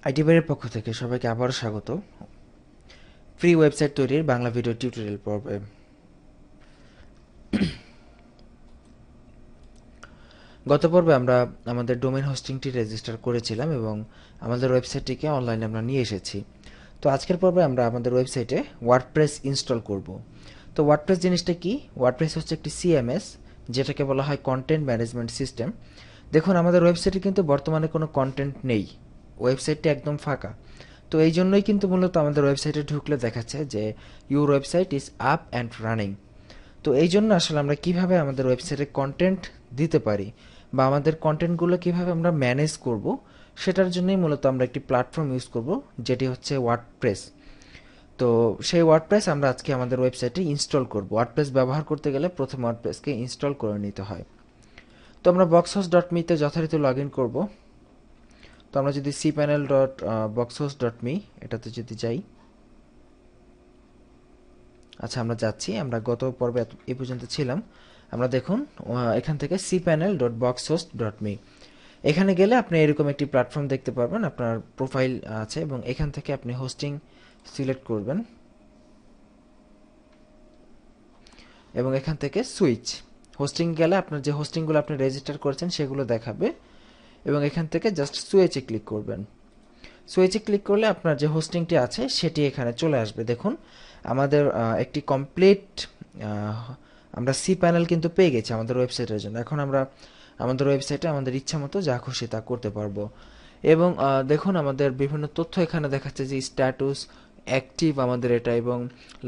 IT বাইরের পক্ষ থেকে সবাইকে আবারও স্বাগত ফ্রি ওয়েবসাইট তৈরির বাংলা ভিডিও টিউটোরিয়াল পর্বে। গত পর্বে আমরা আমাদের ডোমেইন হোস্টিংটি রেজিস্টার করেছিলাম এবং আমাদের ওয়েবসাইটটিকে অনলাইনে আমরা নিয়ে এসেছি। তো আজকের পর্বে আমরা আমাদের ওয়েবসাইটে ওয়ার্ডপ্রেস ইনস্টল করব। তো ওয়ার্ডপ্রেস জিনিসটা কি? ওয়ার্ডপ্রেস হচ্ছে একটি সিএমএস, যেটাকে বলা হয় কন্টেন্ট ম্যানেজমেন্ট সিস্টেম। দেখুন, আমাদের ওয়েবসাইটে কিন্তু বর্তমানে কোনো কন্টেন্ট নেই, ওয়েবসাইটটি একদম ফাঁকা। তো এই জন্যই কিন্তু মূলত আমাদের ওয়েবসাইটে ঢুকলে দেখাচ্ছে যে your website is up and running. তো এই জন্য আসলে আমরা কিভাবে আমাদের ওয়েবসাইটে কন্টেন্ট দিতে পারি বা আমাদের কন্টেন্টগুলো কিভাবে আমরা ম্যানেজ করব, সেটার জন্যই মূলত আমরা একটি প্ল্যাটফর্ম ইউজ করব, যেটি হচ্ছে ওয়ার্ডপ্রেস। তো সেই ওয়ার্ডপ্রেস আমরা আজকে আমাদের ওয়েবসাইটে ইনস্টল করব। ওয়ার্ডপ্রেস ব্যবহার করতে গেলে প্রথমে ওয়ার্ডপ্রেসকে ইনস্টল করে নিতে হয়। তো আমরা boxhost.me-তে যথারীতি লগ ইন করবো। তো আমরা যদি cpanel.boxhost.me এটাতে যদি যাই, আচ্ছা আমরা যাচ্ছি, আমরা গত পর্বে এই পর্যন্ত ছিলাম। আমরা দেখুন এখান থেকে cpanel.boxhost.me এখানে গেলে আপনি এরকম একটি প্ল্যাটফর্ম দেখতে পারবেন, আপনার প্রোফাইল আছে এবং এখান থেকে আপনি হোস্টিং সিলেক্ট করবেন এবং এখান থেকে সুইচ হোস্টিং গেলে আপনার যে হোস্টিংগুলো আপনি রেজিস্টার করেছেন সেগুলো দেখাবে এবং এখান থেকে জাস্ট সুইচে ক্লিক করবেন। সুইচে ক্লিক করলে আপনার যে হোস্টিংটি আছে সেটি এখানে চলে আসবে। দেখুন আমাদের একটি কমপ্লিট আমরা সি প্যানেল কিন্তু পেয়ে গেছি আমাদের ওয়েবসাইটের জন্য। এখন আমরা আমাদের ওয়েবসাইটে আমাদের ইচ্ছা মতো যা খুশি তা করতে পারবো এবং দেখুন আমাদের বিভিন্ন তথ্য এখানে দেখাচ্ছে যে স্ট্যাটাস অ্যাক্টিভ আমাদের এটা, এবং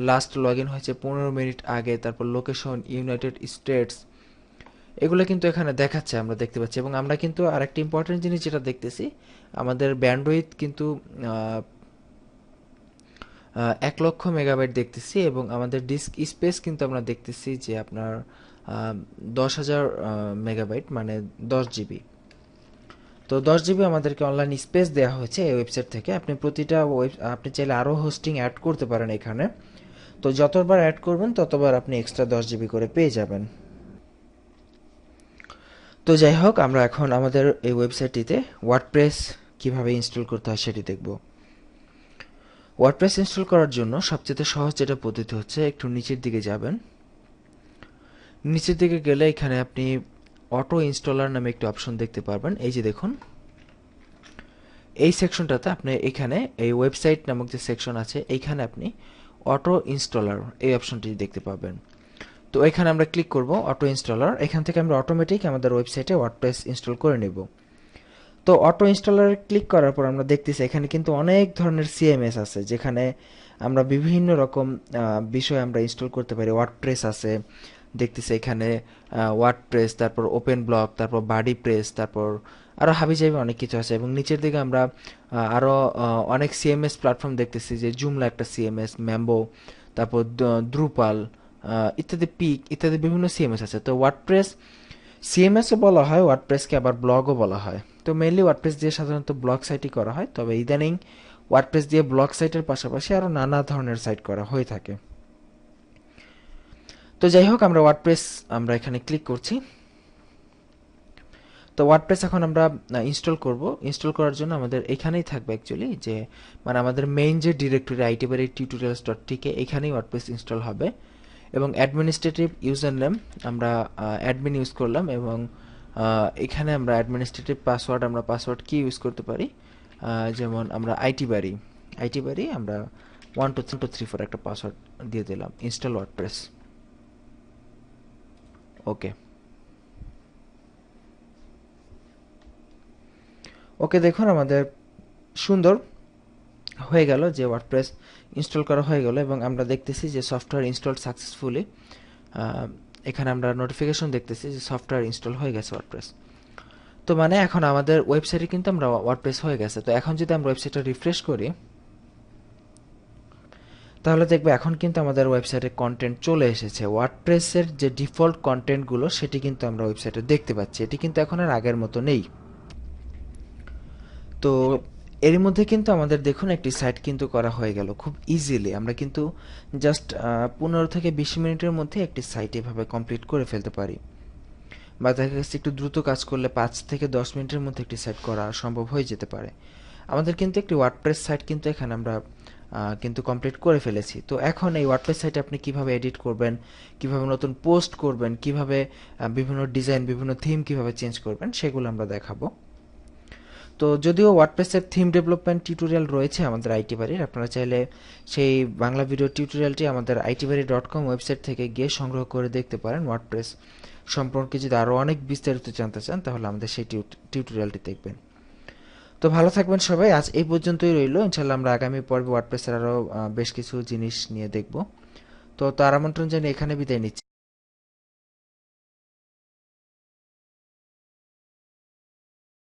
লাস্ট লগ ইন হয়েছে 15 মিনিট আগে, তারপর লোকেশন ইউনাইটেড স্টেটস, এগুলো কিন্তু এখানে দেখাচ্ছে, আমরা দেখতে পাচ্ছি। এবং আমরা কিন্তু আরেকটি ইম্পর্টেন্ট জিনিস যেটা দেখতেছি, আমাদের ব্যান্ডউইথ কিন্তু 1,00,000 মেগাবাইট দেখতেছি এবং আমাদের ডিস্ক স্পেস কিন্তু আমরা দেখতেছি যে আপনার 10,000 মেগাবাইট, মানে 10 জিবি। তো 10 জিবি আমাদেরকে অনলাইন স্পেস দেওয়া হয়েছে এই ওয়েবসাইট থেকে। আপনি প্রতিটা আপনি চাইলে আরও হোস্টিং অ্যাড করতে পারেন এখানে। তো যতবার অ্যাড করবেন ততবার আপনি এক্সট্রা 10 জিবি করে পেয়ে যাবেন। তো যাই হোক, আমরা এখন আমাদের এই ওয়েবসাইটটিতে ওয়ার্ডপ্রেস কিভাবে ইনস্টল করতে হয় সেটি দেখব। ওয়ার্ডপ্রেস ইনস্টল করার জন্য সবচেয়ে সহজ যেটা পদ্ধতি হচ্ছে, একটু নিচের দিকে যাবেন। নিচের দিকে গেলে এখানে আপনি অটো ইনস্টলার নামে একটি অপশন দেখতে পারবেন। এই যে দেখুন, এই সেকশনটাতে আপনি এখানে এই ওয়েবসাইট নামক যে সেকশন আছে এইখানে আপনি অটো ইনস্টলার এই অপশনটি দেখতে পাবেন। তো এখানে আমরা ক্লিক করব অটো ইনস্টলার। এখান থেকে আমরা অটোমেটিক আমাদের ওয়েবসাইটে ওয়ার্ডপ্রেস ইনস্টল করে নেব। তো অটো ইনস্টলারে ক্লিক করার পর আমরা দেখতেছি এখানে কিন্তু অনেক ধরনের সিএমএস আছে, যেখানে আমরা বিভিন্ন রকম বিষয় আমরা ইনস্টল করতে পারি। ওয়ার্ডপ্রেস আছে দেখতেছি এখানে, ওয়ার্ডপ্রেস, তারপর ওপেন ব্লক, তারপর বাডি প্রেস, তারপর আরও হাবিজাবি অনেক কিছু আছে। এবং নিচের দিকে আমরা আরও অনেক সিএমএস প্ল্যাটফর্ম দেখতেছি, যে জুমলা একটা সিএমএস, ম্যাম্বো, তারপর দ্রুপাল ইত্যাদি, পিক ইত্যাদি বিভিন্ন সিএমএস আছে। তো ওয়ার্ডপ্রেস সিএমএসও বলা হয়, ওয়ার্ডপ্রেসকে আবার ব্লগও বলা হয়। তো মেইনলি ওয়ার্ডপ্রেস দিয়ে সাধারণত ব্লগ সাইটই করা হয়, তবে ইদানিং ওয়ার্ডপ্রেস দিয়ে ব্লগ সাইটের পাশাপাশি আরও নানা ধরনের সাইট করা হয়ে থাকে। তো যাই হোক, আমরা ওয়ার্ডপ্রেস আমরা এখানে ক্লিক করছি। তো ওয়ার্ডপ্রেস এখন আমরা ইনস্টল করব। ইনস্টল করার জন্য আমাদের এখানেই থাকবে অ্যাকচুয়ালি, যে মানে আমাদের মেইন যে ডিরেক্টরি আইটিবারি টিউটোরিয়ালস.tk, এখানেই ওয়ার্ডপ্রেস ইনস্টল হবে। এবং অ্যাডমিনিস্ট্রেটিভ ইউজার নেম আমরা অ্যাডমিন ইউজ করলাম, এবং এখানে আমরা অ্যাডমিনিস্ট্রেটিভ পাসওয়ার্ড, আমরা পাসওয়ার্ড কি ইউজ করতে পারি, যেমন আমরা আইটিবারি আমরা 123 একটা পাসওয়ার্ড দিয়ে দিলাম। ইনস্টল ওয়ার্ডপ্রেস, ওকে। ওকে, দেখুন আমাদের সুন্দর হয়ে গেল যে ওয়ার্ডপ্রেস ইনস্টল করা হয়ে গেল, এবং আমরা দেখতেছি যে সফটওয়্যার ইনস্টল সাকসেসফুলি। এখানে আমরা নোটিফিকেশন দেখতেছি যে সফটওয়্যার ইনস্টল হয়ে গেছে ওয়ার্ডপ্রেস। তো মানে এখন আমাদের ওয়েবসাইটে কিন্তু আমরা ওয়ার্ডপ্রেস হয়ে গেছে। তো এখন যদি আমরা ওয়েবসাইটটা রিফ্রেশ করি, তাহলে দেখবো এখন কিন্তু আমাদের ওয়েবসাইটে কন্টেন্ট চলে এসেছে। ওয়ার্ডপ্রেসের যে ডিফল্ট কন্টেন্টগুলো সেটি কিন্তু আমরা ওয়েবসাইটে দেখতে পাচ্ছি। এটি কিন্তু এখন আর আগের মতো নেই। তো এর মধ্যে কিন্তু আমাদের দেখুন একটি সাইট কিন্তু করা হয়ে গেল খুব ইজিলি। আমরা কিন্তু জাস্ট 15 থেকে 20 মিনিটের মধ্যে একটি সাইট এভাবে কমপ্লিট করে ফেলতে পারি, বা দেখা গেছে একটু দ্রুত কাজ করলে 5 থেকে 10 মিনিটের মধ্যে একটি সাইট করা সম্ভব হয়ে যেতে পারে। আমাদের কিন্তু একটি ওয়ার্ডপ্রেস সাইট কিন্তু এখানে আমরা কিন্তু কমপ্লিট করে ফেলেছি। তো এখন এই ওয়ার্ডপ্রেস সাইটে আপনি কিভাবে এডিট করবেন, কিভাবে নতুন পোস্ট করবেন, কিভাবে বিভিন্ন ডিজাইন, বিভিন্ন থিম কিভাবে চেঞ্জ করবেন, সেগুলো আমরা দেখাবো। তো যদিও ওয়ার্ডপ্রেসের থিম ডেভেলপমেন্ট টিউটোরিয়াল রয়েছে আমাদের আইটি বাড়ির, আপনারা চাইলে সেই বাংলা ভিডিও টিউটোরিয়ালটি আমাদের itbari.com ওয়েবসাইট থেকে গিয়ে সংগ্রহ করে দেখতে পারেন। ওয়ার্ডপ্রেস সম্পর্কে যদি আরও অনেক বিস্তারিত জানতে চান তাহলে আমাদের সেই টিউটোরিয়ালটি দেখবেন। তো ভালো থাকবেন সবাই, আজ এই পর্যন্তই রইল। ইনশাল্লাহ আমরা আগামী পর্বে ওয়ার্ডপ্রেসের আরও বেশ কিছু জিনিস নিয়ে দেখব। তো তার আমন্ত্রণ জানিয়ে এখানে বিদায় নিচ্ছি।